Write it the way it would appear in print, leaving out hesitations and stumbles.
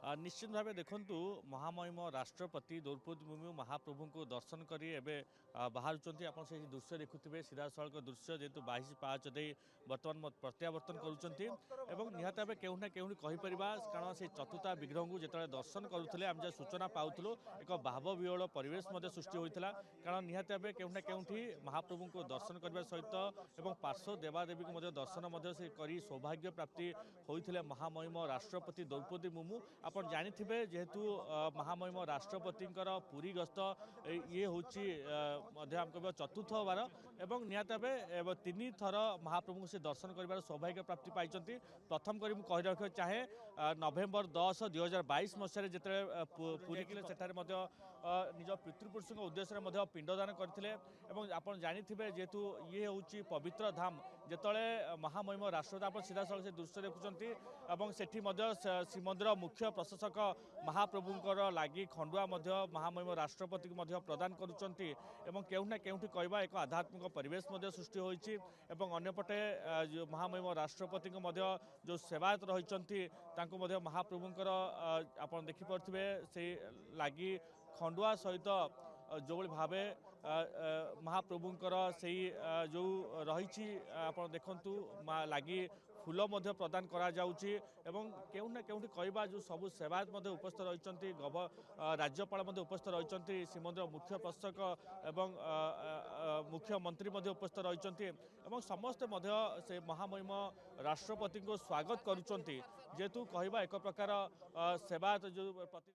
निश्चित भाव देखु महामहिम राष्ट्रपति द्रौपदी मुर्मू महाप्रभु को दर्शन कर बाहर आप दृश्य देखुए सीधा सड़क दृश्य जेहतु 22 पाँच दे बर्तमान प्रत्यावर्तन कर निहत भाव केउना केउनी कहीपर कारण से चतुर्था विग्रह को जो दर्शन करुले आम जहाँ सूचना पाऊँ एक भाव विहल परिवेश सृष्टि होता कारण निहत भाव केउना केउठी महाप्रभु को दर्शन करने सहित पार्श्व देवादेवी को दर्शन से कर सौभाग्य प्राप्ति होते महामहिम राष्ट्रपति द्रौपदी मुर्मू आप जानी जेहेतु महामहिम राष्ट्रपति पुरी गस्त ये हूँ कह चतुर्थ बार एवं निहत भाव 3 थर महाप्रभु से दर्शन कर सौभाग्य प्राप्ति पाई प्रथम करी कही रखा चाहे नवेम्बर 10 2022 मसीह जो पुरी से निज पितृपुरुष उद्देश्य पिंडदान करते आप जानी जेहेतु ये हूँ पवित्र धाम जिते महामहिम राष्ट्रपति आप सीधा सड़क से दृश्य देखुं से श्रीमंदिर मुख्य प्रशासक महाप्रभुंकर लगी खंडुआ महामहिम राष्ट्रपति को प्रदान करूना केउठी कहवा एक आध्यात्मिक परिवेश सृष्टि होती अंपटे जो महामहिम राष्ट्रपति जो सेवायत रही महाप्रभुंकर आप देखिपे से लगी खंडुआ सहित जो भाव महाप्रभुंकर से जो रही आप देखु लगी फूल प्रदान करा जाउची एवं केउना केउठी कहवा जो सबू सेवायत उपस्थित रही राज्यपाल उपस्थित रही श्रीमंदिर मुख्य प्रशासक एवं मुख्यमंत्री उपस्थित रही समस्ते से महामहिम राष्ट्रपति को स्वागत करुँच जेहेतु कहवा एक प्रकार सेवायत जो